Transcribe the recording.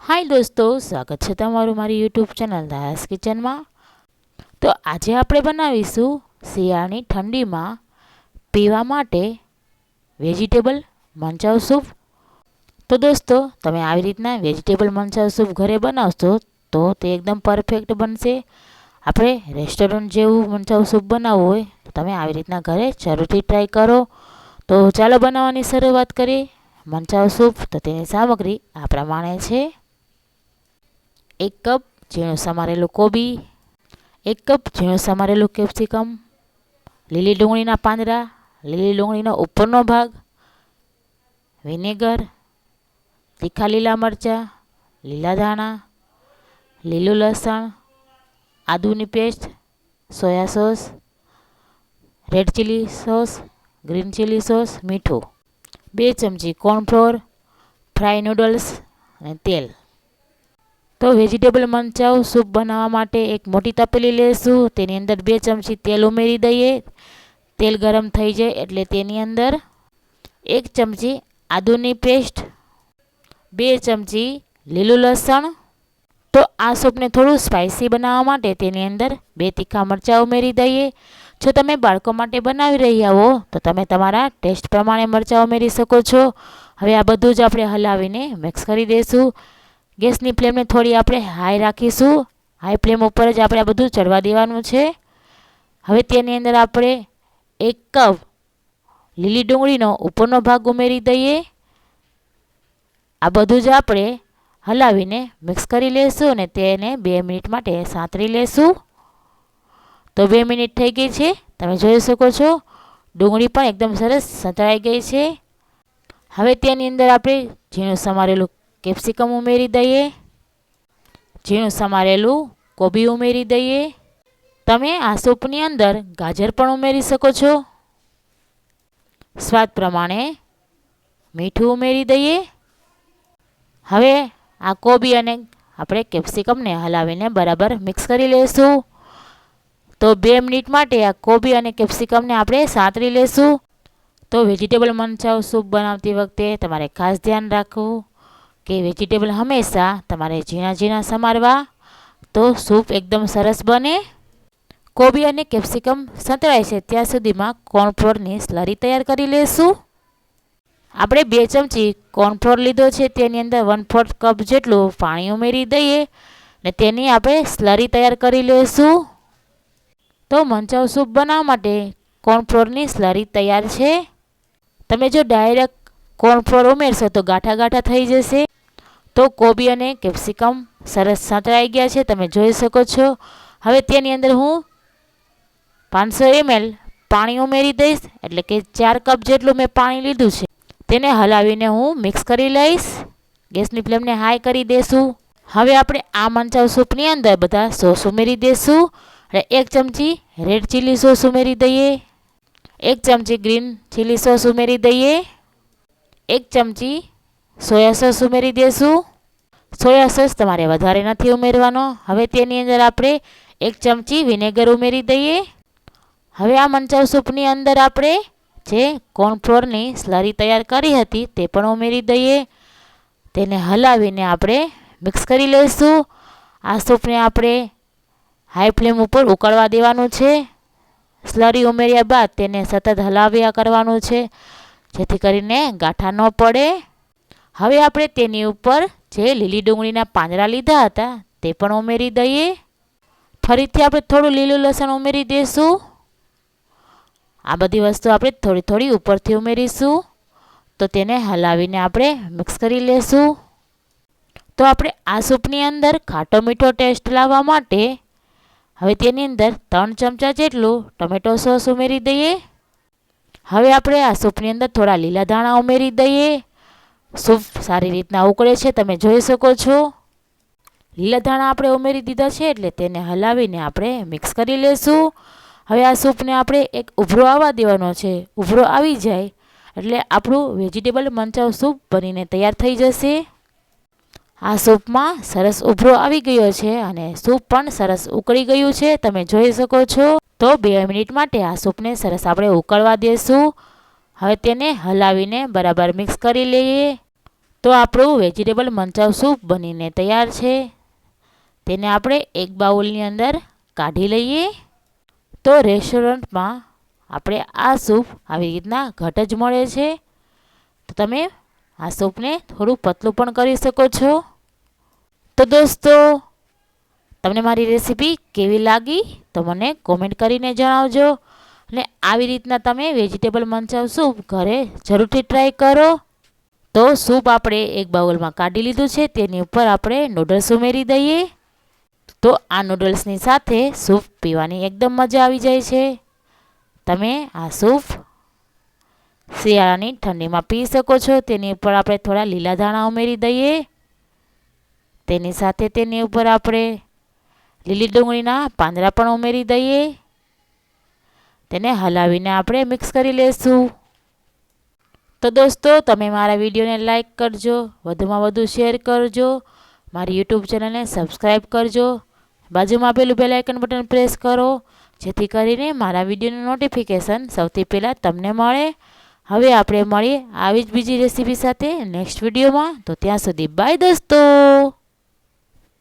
હાય દોસ્તો, સ્વાગત છે તમારું મારી યુટ્યુબ ચેનલ ધારાસ કિચનમાં। તો આજે આપણે બનાવીશું શિયાળાની ઠંડીમાં પીવા માટે વેજીટેબલ મંચાવ સૂપ। તો દોસ્તો, તમે આવી રીતના વેજીટેબલ મંચાવ સૂપ ઘરે બનાવશો તો તે એકદમ પરફેક્ટ બનશે। આપણે રેસ્ટોરન્ટ જેવું મંચાવ સૂપ બનાવવું હોય તો તમે આવી રીતના ઘરે જરૂરથી ટ્રાય કરો। તો ચાલો બનાવવાની શરૂઆત કરીએ મંચાવ સૂપ। તો તેની સામગ્રી આ પ્રમાણે છે: 1 કપ ઝીણું સમારેલું કોબી, 1 કપ ઝીણું સમારેલું કેપ્સિકમ, લીલી ડુંગળીના પાંદડા, લીલી ડુંગળીનો ઉપરનો ભાગ, વિનેગર, તીખા લીલા મરચાં, લીલા ધાણા, લીલું લસણ, આદુની paste, soya sauce, red chilli sauce, green chilli sauce, મીઠું, 2 ચમચી કોર્નફ્લોર, ફ્રાય નૂડલ્સ અને તેલ। તો વેજીટેબલ મંચાવ સૂપ બનાવવા માટે એક મોટી તપેલી લેશું। તેની અંદર 2 ચમચી તેલ ઉમેરી દઈએ। તેલ ગરમ થઈ જાય એટલે તેની અંદર 1 ચમચી આદુની પેસ્ટ, 2 ચમચી લીલું લસણ। તો આ સૂપને થોડું સ્પાઇસી બનાવવા માટે તેની અંદર 2 તીખા મરચાં ઉમેરી દઈએ। જો તમે બાળકો માટે બનાવી રહ્યા હો તો તમે તમારા ટેસ્ટ પ્રમાણે મરચાં ઉમેરી શકો છો। હવે આ બધું જ આપણે હલાવીને મિક્સ કરી દઈશું। ગેસની ફ્લેમને થોડી આપણે હાઈ રાખીશું। હાઈ ફ્લેમ ઉપર જ આપણે આ બધું ચડવા દેવાનું છે। હવે તેની અંદર આપણે 1 કપ લીલી ડુંગળીનો ઉપરનો ભાગ ઉમેરી દઈએ। આ બધું જ આપણે હલાવીને મિક્સ કરી લેશું અને તેને 2 મિનિટ માટે સાંતળી લેશું। તો 2 મિનિટ થઈ ગઈ છે, તમે જોઈ શકો છો ડુંગળી પણ એકદમ સરસ સંતળાઈ ગઈ છે। હવે તેની અંદર આપણે ઝીણું સમારેલું કેપ્સિકમ ઉમેરી દઈએ, ઝીણું સમારેલું કોબી ઉમેરી દઈએ। તમે આ સૂપની અંદર ગાજર પણ ઉમેરી શકો છો। સ્વાદ પ્રમાણે મીઠું ઉમેરી દઈએ। હવે આ કોબી અને આપણે કેપ્સિકમને હલાવીને બરાબર મિક્સ કરી લઈશું। તો 2 મિનિટ માટે આ કોબી અને કેપ્સિકમને આપણે સાંતળી લેશું। તો વેજીટેબલ મંચાવ સૂપ બનાવતી વખતે તમારે ખાસ ધ્યાન રાખવું કે વેજીટેબલ હંમેશા તમારે ઝીણા ઝીણા સમારવા, તો સૂપ એકદમ સરસ બને। કોબી અને કેપ્સિકમ સંતળાય છે ત્યાં સુધીમાં કોર્નફ્લોરની સ્લરી તૈયાર કરી લઈશું। આપણે 2 ચમચી કોર્નફ્લોર લીધો છે, તેની અંદર 1/4 કપ જેટલું પાણી ઉમેરી દઈએ ને તેની આપણે સ્લરી તૈયાર કરી લઈશું। તો મંચાવ સૂપ બનાવવા માટે કોર્નફ્લોરની સ્લરી તૈયાર છે। તમે જો ડાયરેક્ટ કોર્નફ્લોર ઉમેરશો તો ગાંઠા ગાંઠા થઈ જશે। તો કોબી અને કેપ્સિકમ સરસ સંતળાઈ ગયા છે, તમે જોઈ શકો છો। હવે તેની અંદર હું 500 ml પાણી ઉમેરી દઈશ, એટલે કે 4 કપ જેટલું મેં પાણી લીધું છે। તેને હલાવીને હું મિક્સ કરી લઈશ। ગેસની ફ્લેમને હાઈ કરી દઈશું। હવે આપણે આ મંચાવ સૂપની અંદર બધા સોસ ઉમેરી દઈશું। એટલે 1 ચમચી રેડ ચીલી સોસ ઉમેરી દઈએ, 1 ચમચી ગ્રીન ચીલી સોસ ઉમેરી દઈએ, 1 ચમચી સોયા સોસ ઉમેરી દઈશું। સોયા સોસ તમારે વધારે નથી ઉમેરવાનો। હવે તેની અંદર આપણે 1 ચમચી વિનેગર ઉમેરી દઈએ। હવે આ મંચાવ સૂપની અંદર આપણે જે કોર્નફ્લોરની સ્લરી તૈયાર કરી હતી તે પણ ઉમેરી દઈએ। તેને હલાવીને આપણે મિક્સ કરી લઈશું। આ સૂપને આપણે હાઈ ફ્લેમ ઉપર ઉકળવા દેવાનું છે। સ્લરી ઉમેર્યા બાદ તેને સતત હલાવ્યા કરવાનું છે, જેથી કરીને ગાંઠા ન પડે। હવે આપણે તેની ઉપર જે લીલી ડુંગળીના પાંદડા લીધા હતા તે પણ ઉમેરી દઈએ। ફરીથી આપણે થોડું લીલું લસણ ઉમેરી દઈશું। આ બધી વસ્તુ આપણે થોડી થોડી ઉપરથી ઉમેરીશું। તો તેને હલાવીને આપણે મિક્સ કરી લેશું। તો આપણે આ સૂપની અંદર ખાટો મીઠો ટેસ્ટ લાવવા માટે હવે તેની અંદર 3 ચમચા જેટલું ટમેટો સોસ ઉમેરી દઈએ। હવે આપણે આ સૂપની અંદર થોડા લીલા ધાણા ઉમેરી દઈએ। સૂપ સારી રીતના ઉકળે છે, તમે જોઈ શકો છો। લીલા ધાણા આપણે ઉમેરી દીધા છે એટલે તેને હલાવીને આપણે મિક્સ કરી લેશું। હવે આ સૂપને આપણે એક ઉભરો આવવા દેવાનો છે। ઉભરો આવી જાય એટલે આપણું વેજીટેબલ મંચાવ સૂપ બનીને તૈયાર થઈ જશે। આ સૂપમાં સરસ ઉભરો આવી ગયો છે અને સૂપ પણ સરસ ઉકળી ગયું છે, તમે જોઈ શકો છો। તો 2 મિનિટ માટે આ સૂપને સરસ આપણે ઉકળવા દઈશું। હવે તેને હલાવીને બરાબર મિક્સ કરી લઈએ। તો આપણું વેજીટેબલ મંચાવ સૂપ બનીને તૈયાર છે. તેને આપણે એક બાઉલની અંદર કાઢી લઈએ. તો રેસ્ટોરન્ટમાં આપણે આ સૂપ આવી રીતના ઘટ જ મળે છે. તો તમે આ સૂપને થોડું પતલું પણ કરી શકો છો. તો દોસ્તો, તમને મારી રેસીપી કેવી લાગી તો મને કોમેન્ટ કરીને જણાવજો. અને આવી રીતના તમે વેજીટેબલ મંચાવ સૂપ ઘરે જરૂરથી ટ્રાય કરો. તો સૂપ આપણે એક બાઉલમાં કાઢી લીધું છે. તેની ઉપર આપણે નૂડલ્સ ઉમેરી દઈએ. તો આ નૂડલ્સની સાથે સૂપ પીવાની એકદમ મજા આવી જાય છે. તમે આ સૂપ શિયાળાની ઠંડીમાં પી શકો છો. તેની ઉપર આપણે થોડા લીલા ધાણા ઉમેરી દઈએ. તેની સાથે તેની ઉપર આપણે લીલી ડુંગળીના પાંદડા પણ ઉમેરી દઈએ. તેને હલાવીને આપણે મિક્સ કરી લઈશું. તો દોસ્તો, તમે મારા વિડીયોને લાઈક કરજો, વધુમાં વધુ શેર કરજો, મારી યુટ્યુબ ચેનલને સબસ્ક્રાઈબ કરજો, બાજુમાં આપેલું બેલ આઇકન બટન પ્રેસ કરો, જેથી કરીને મારા વિડીયોનું નોટિફિકેશન સૌથી પહેલાં તમને મળે. હવે આપણે મળીએ આવી જ બીજી રેસીપી સાથે નેક્સ્ટ વિડીયોમાં. તો ત્યાં સુધી બાય દોસ્તો.